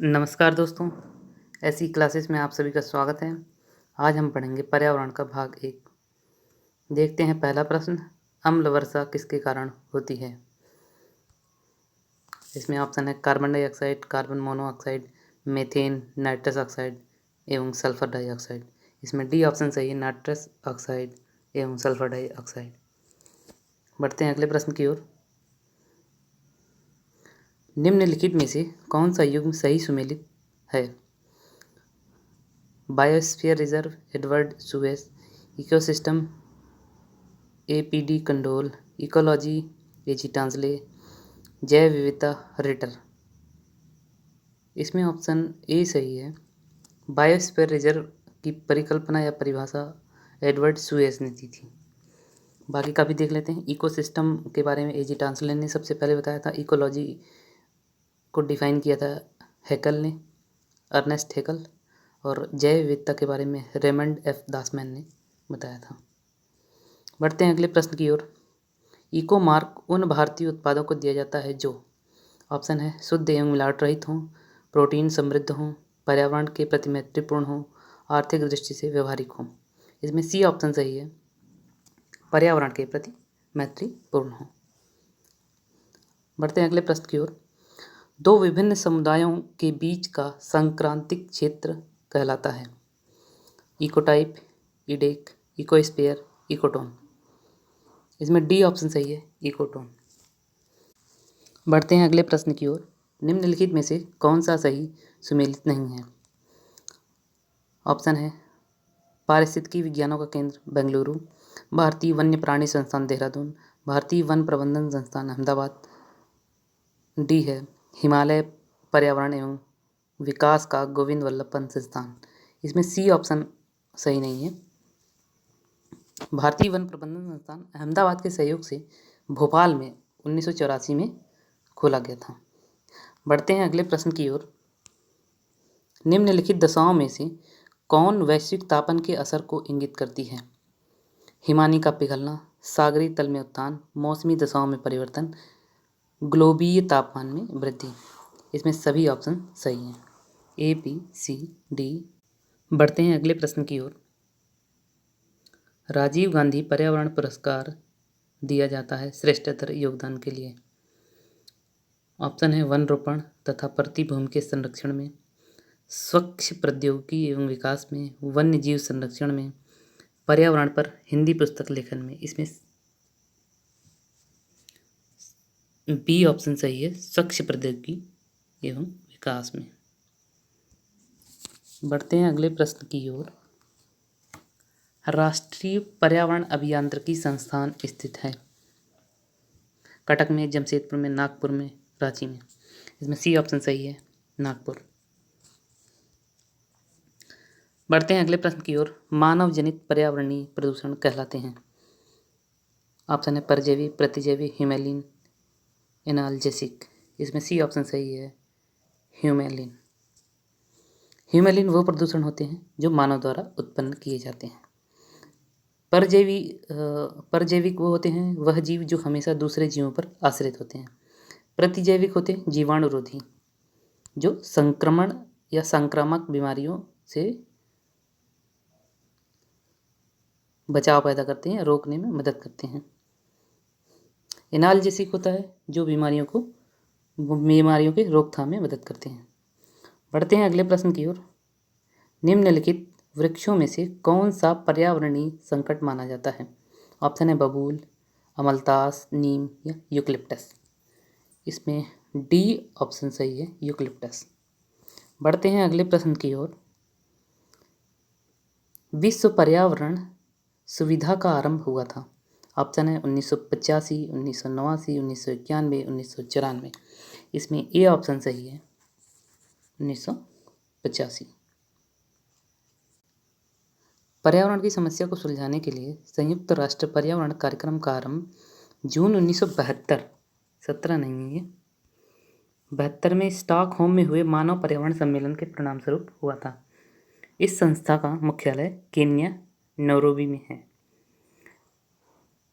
नमस्कार दोस्तों, ऐसी क्लासेस में आप सभी का स्वागत है। आज हम पढ़ेंगे पर्यावरण का भाग 1। देखते हैं पहला प्रश्न, अम्ल वर्षा किसके कारण होती है। इसमें ऑप्शन है carbon dioxide, carbon monoxide, methane, nitrous oxide एवं सल्फर डाइऑक्साइड। इसमें डी ऑप्शन सही है, नाइट्रस ऑक्साइड एवं सल्फर डाइऑक्साइड। बढ़ते हैं अगले प्रश्न की ओर। निम्नलिखित में से कौन सा युग्म सही सुमेलित है। Biosphere reserve, Edward Suess, ecosystem, APD Candolle, ecology, AG Tansley, जैव विविधता, रिटर। इसमें ऑप्शन ए सही है। बायोस्फीयर रिजर्व की परिकल्पना या परिभाषा एडवर्ड सुवेस ने दी थी। बाकी का भी देख लेते हैं। इकोसिस्टम के बारे में एजी टांसले ने सबसे पहले बताया था। इकोलॉजी को डिफाइन किया था हैकल ने, अर्नेस्ट हैकल। और जैव विविधता के बारे में रेमंड एफ दासमैन ने बताया था। बढ़ते हैं अगले प्रश्न की ओर। इको मार्क उन भारतीय उत्पादों को दिया जाता है जो, ऑप्शन है शुद्ध एवं मिलावट रहित हों, प्रोटीन समृद्ध हों, पर्यावरण के प्रति मैत्रीपूर्ण हों, आर्थिक दृष्टि से व्यवहारिक हों। इसमें सी ऑप्शन सही है, पर्यावरण के प्रति मैत्रीपूर्ण हों। बढ़ते हैं अगले प्रश्न की ओर। दो विभिन्न समुदायों के बीच का संक्रांतिक क्षेत्र कहलाता है। इकोटाइप, इडेक, इकोस्फीयर, इकोटोन। इसमें डी ऑप्शन सही है, इकोटोन। बढ़ते हैं अगले प्रश्न की ओर। निम्नलिखित में से कौन सा सही सुमेलित नहीं है। ऑप्शन है पारिस्थितिकी विज्ञानों का केंद्र बेंगलुरु, भारतीय वन्य प्राणी संस्थान देहरादून, भारतीय वन प्रबंधन संस्थान अहमदाबाद। डी है हिमालय पर्यावरण एवं विकास का गोविंद वल्लभ पंत संस्थान। इसमें सी ऑप्शन सही नहीं है। भारतीय वन प्रबंधन संस्थान अहमदाबाद के सहयोग से भोपाल में 1984 में खोला गया था। बढ़ते हैं अगले प्रश्न की ओर। निम्नलिखित दशाओं में से कौन वैश्विक तापन के असर को इंगित करती है। हिमानी का पिघलना, सागरीय तल में उत्तान, मौसमी दशाओं में परिवर्तन, ग्लोबीय तापमान में वृद्धि। इसमें सभी ऑप्शन सही हैं, ए, बी, सी, डी। बढ़ते हैं अगले प्रश्न की ओर। राजीव गांधी पर्यावरण पुरस्कार दिया जाता है श्रेष्ठतर योगदान के लिए। ऑप्शन है वन रोपण तथा प्रति भूमि के संरक्षण में, स्वच्छ प्रौद्योगिकी एवं विकास में, वन्य जीव संरक्षण में, पर्यावरण पर हिंदी पुस्तक लेखन में। इसमें बी ऑप्शन सही है, स्वच्छ प्रौद्योगिकी एवं विकास में। बढ़ते हैं अगले प्रश्न की ओर। राष्ट्रीय पर्यावरण अभियांत्रिकी संस्थान स्थित है। कटक में, जमशेदपुर में, नागपुर में, रांची में। इसमें सी ऑप्शन सही है, नागपुर। बढ़ते हैं अगले प्रश्न की ओर। मानव जनित पर्यावरणीय प्रदूषण कहलाते हैं। ऑप्शन है परजीवी, प्रतिजैवी, ह्यूमेलिन, एनाल्जेसिक। इसमें सी ऑप्शन सही है, ह्यूमेलिन। ह्यूमेलिन वो प्रदूषण होते हैं जो मानव द्वारा उत्पन्न किए जाते हैं। परजैविक वो होते हैं वह जीव जो हमेशा दूसरे जीवों पर आश्रित होते हैं। प्रतिजैविक होते हैं जीवाणुरोधी, जो संक्रमण या संक्रामक बीमारियों से बचाव पैदा करते हैं, रोकने में मदद करते हैं। एनाल्जेसिक होता है जो बीमारियों के रोकथाम में मदद करते हैं। बढ़ते हैं अगले प्रश्न की ओर। निम्नलिखित वृक्षों में से कौन सा पर्यावरणीय संकट माना जाता है। ऑप्शन है बबूल, अमलतास, नीम या यूकलिप्टस। इसमें डी ऑप्शन सही है, यूकलिप्टस। बढ़ते हैं अगले प्रश्न की ओर। विश्व पर्यावरण सुविधा का आरंभ हुआ था। ऑप्शन है 1985, 1989, 1991, 1994। इसमें ए ऑप्शन सही है, 1985। पर्यावरण की समस्या को सुलझाने के लिए संयुक्त राष्ट्र पर्यावरण कार्यक्रम का आरंभ जून 1972, 17 नहीं है, 72 में स्टॉकहोम में हुए मानव पर्यावरण सम्मेलन के परिणामस्वरूप हुआ था। इस संस्था का मुख्यालय केन्या नैरोबी में है।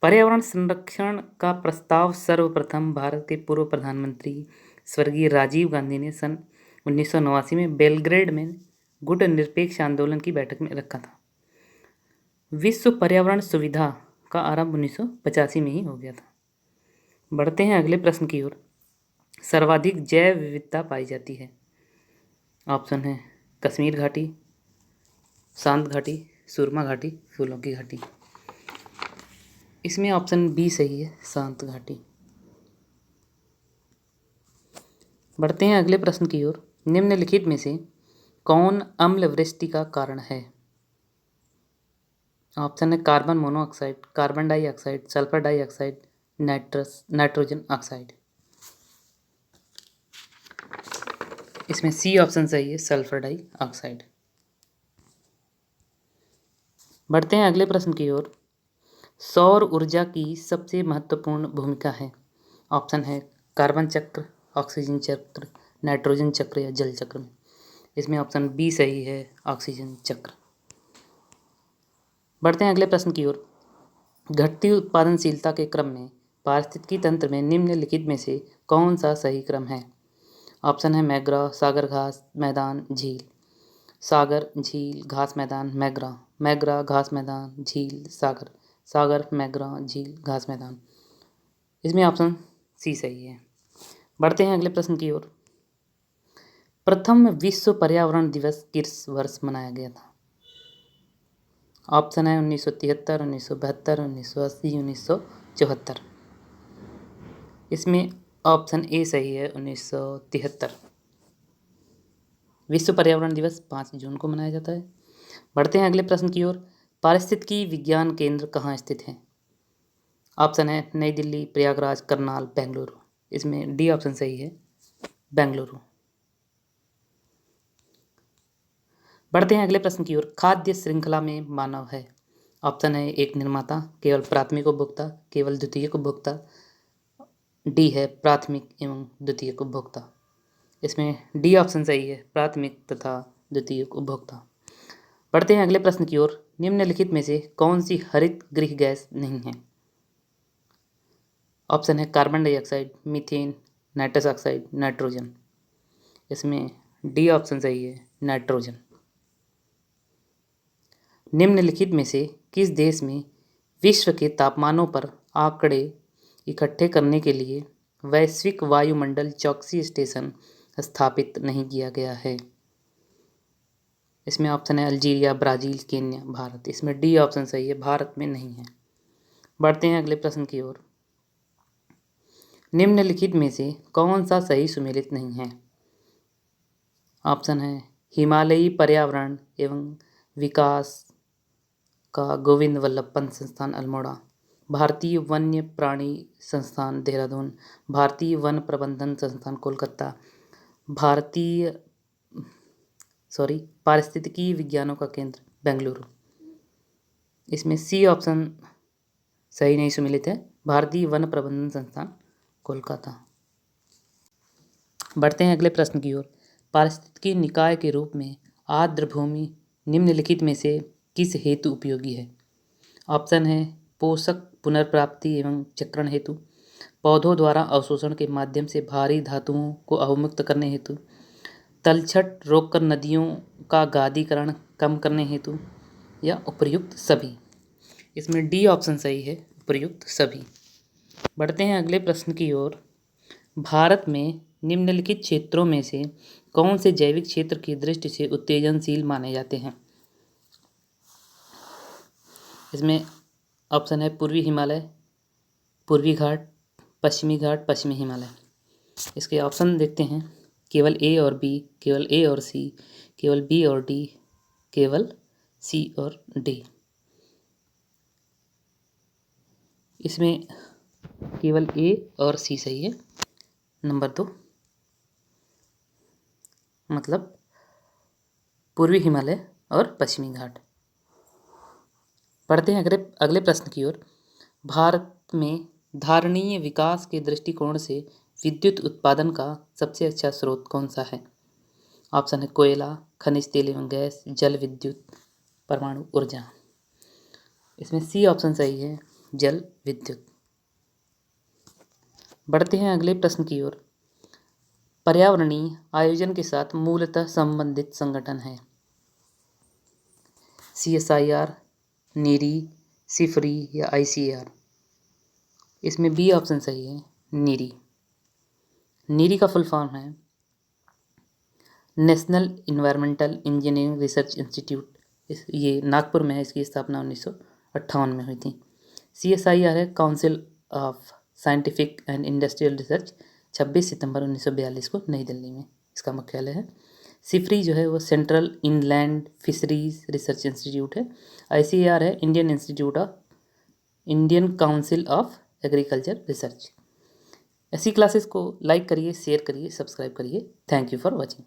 पर्यावरण संरक्षण का प्रस्ताव सर्वप्रथम भारत के पूर्व प्रधानमंत्री स्वर्गीय राजीव गांधी ने सन 1989 में बेलग्रेड में गुट निरपेक्ष आंदोलन की बैठक में रखा था। विश्व पर्यावरण सुविधा का आरंभ 1985 में ही हो गया था। बढ़ते हैं अगले प्रश्न की ओर। सर्वाधिक जैव विविधता पाई जाती है। ऑप्शन है कश्मीर घाटी, शांत घाटी, सुरमा घाटी, फूलों की घाटी। इसमें ऑप्शन बी सही है, शांत घाटी। बढ़ते हैं अगले प्रश्न की ओर। निम्नलिखित में से कौन अम्ल वृष्टि का कारण है? ऑप्शन है carbon monoxide, carbon dioxide, sulphur dioxide, nitrogen oxide. इसमें सी ऑप्शन सही है, सल्फर डाइऑक्साइड। बढ़ते हैं अगले प्रश्न की ओर। सौर ऊर्जा की सबसे महत्वपूर्ण भूमिका है। ऑप्शन है कार्बन चक्र, ऑक्सीजन चक्र, नाइट्रोजन चक्र या जल चक्र में। इसमें ऑप्शन बी सही है, ऑक्सीजन चक्र। बढ़ते हैं अगले प्रश्न की ओर। घटती उत्पादनशीलता के क्रम में पारिस्थितिकी तंत्र में निम्नलिखित में से कौन सा सही क्रम है? ऑप्शन है मैग्रा, सागर, घास मैदान, झील। सागर, झील, घास मैदान, मैग्रा, मैग्रा, घास मैदान, झील, सागर, सागर, मैग्रा, झील, घास मैदान। इसमें ऑप्शन सी सही है। बढ़ते हैं अगले प्रश्न की ओर। प्रथम विश्व पर्यावरण दिवस किस वर्ष मनाया गया था? ऑप्शन है 1973, 1972, 1980, 1974। इसमें ऑप्शन ए सही है, 1973। विश्व पर्यावरण दिवस 5 जून को मनाया जाता है। बढ़ते हैं अगले प्रश्न की ओर। पारिस्थितिकी विज्ञान केंद्र कहाँ स्थित है? ऑप्शन है नई दिल्ली, प्रयागराज, करनाल, बेंगलुरु। इसमें डी ऑप्शन सही है, बेंगलुरु। बढ़ते हैं अगले प्रश्न की ओर। खाद्य श्रृंखला में मानव है। ऑप्शन है एक निर्माता, केवल प्राथमिक उपभोक्ता, केवल द्वितीयक उपभोक्ता। डी है प्राथमिक एवं द्वितीयक उपभोक्ता। इसमें डी ऑप्शन सही है, प्राथमिक तथा द्वितीयक उपभोक्ता। बढ़ते हैं अगले प्रश्न की ओर। निम्नलिखित में से कौन सी हरित गृह गैस नहीं है? ऑप्शन है carbon dioxide, methane, nitrous oxide, nitrogen. इसमें डी ऑप्शन सही है, नाइट्रोजन। निम्नलिखित में से किस देश में विश्व के तापमानों पर आंकड़े इकट्ठे करने के लिए वैश्विक वायुमंडल चौकसी स्टेशन स्थापित नहीं किया गया है? इसमें ऑप्शन है अल्जीरिया, ब्राज़ील, केन्या, भारत। इसमें डी ऑप्शन सही है, भारत में नहीं है। बढ़ते हैं अगले प्रश्न की ओर। निम्नलिखित में से कौन सा सही सुमेलित नहीं है? ऑप्शन है हिमालयी पर्यावरण एवं विकास का गोविंद वल्लभ पंत संस्थान अल्मोड़ा, भारतीय वन्य प्राणी संस्थान देहरादून, भारतीय वन प्रबंधन संस्थान कोलकाता, पारिस्थितिकी विज्ञानों का केंद्र बेंगलुरु। इसमें सी ऑप्शन सही नहीं सुमेलित है, भारतीय वन प्रबंधन संस्थान कोलकाता। बढ़ते हैं अगले प्रश्न की ओर। पारिस्थितिकी निकाय के रूप में आर्द्र भूमि निम्नलिखित में से किस हेतु उपयोगी है? ऑप्शन है पोषक पुनर्प्राप्ति एवं चक्रण हेतु, पौधों द्वारा अवशोषण के माध्यम से भारी धातुओं को अवमुक्त करने हेतु, तलछट रोककर नदियों का गादीकरण कम करने हेतु, या उपर्युक्त सभी। इसमें डी ऑप्शन सही है, उपर्युक्त सभी। बढ़ते हैं अगले प्रश्न की ओर। भारत में निम्नलिखित क्षेत्रों में से कौन से जैविक क्षेत्र की दृष्टि से उत्तेजनशील माने जाते हैं? इसमें ऑप्शन है पूर्वी हिमालय, पूर्वी घाट, पश्चिमी घाट, पश्चिमी हिमालय। इसके ऑप्शन देखते हैं। केवल ए और बी, केवल ए और सी, केवल बी और डी, केवल सी और डी। इसमें केवल ए और सी सही है, नंबर 2, मतलब पूर्वी हिमालय और पश्चिमी घाट। पढ़ते हैं अगले प्रश्न की ओर। भारत में धारणीय विकास के दृष्टिकोण से विद्युत उत्पादन का सबसे अच्छा स्रोत कौन सा है? ऑप्शन है कोयला, खनिज तेल एवं गैस, जल विद्युत, परमाणु ऊर्जा। इसमें सी ऑप्शन सही है, जल विद्युत। बढ़ते हैं अगले प्रश्न की ओर। पर्यावरणीय आयोजन के साथ मूलतः संबंधित संगठन है? CSIR, नीरी, सिफरी या ICAR? इसमें बी ऑप्शन सही है, नीरी। नीरी का फुल फॉर्म है national environmental engineering research institute. ये नागपुर में है, इसकी स्थापना 1958 में हुई थी। CSIR है council of scientific and industrial research, 26 सितंबर 1942 को नई दिल्ली में इसका मुख्यालय है। सिफरी जो है वो central inland fisheries research institute है। ICAR है Indian council of agriculture research. ऐसी क्लासेस को लाइक करिए, शेयर करिए, सब्सक्राइब करिए। Thank you for watching.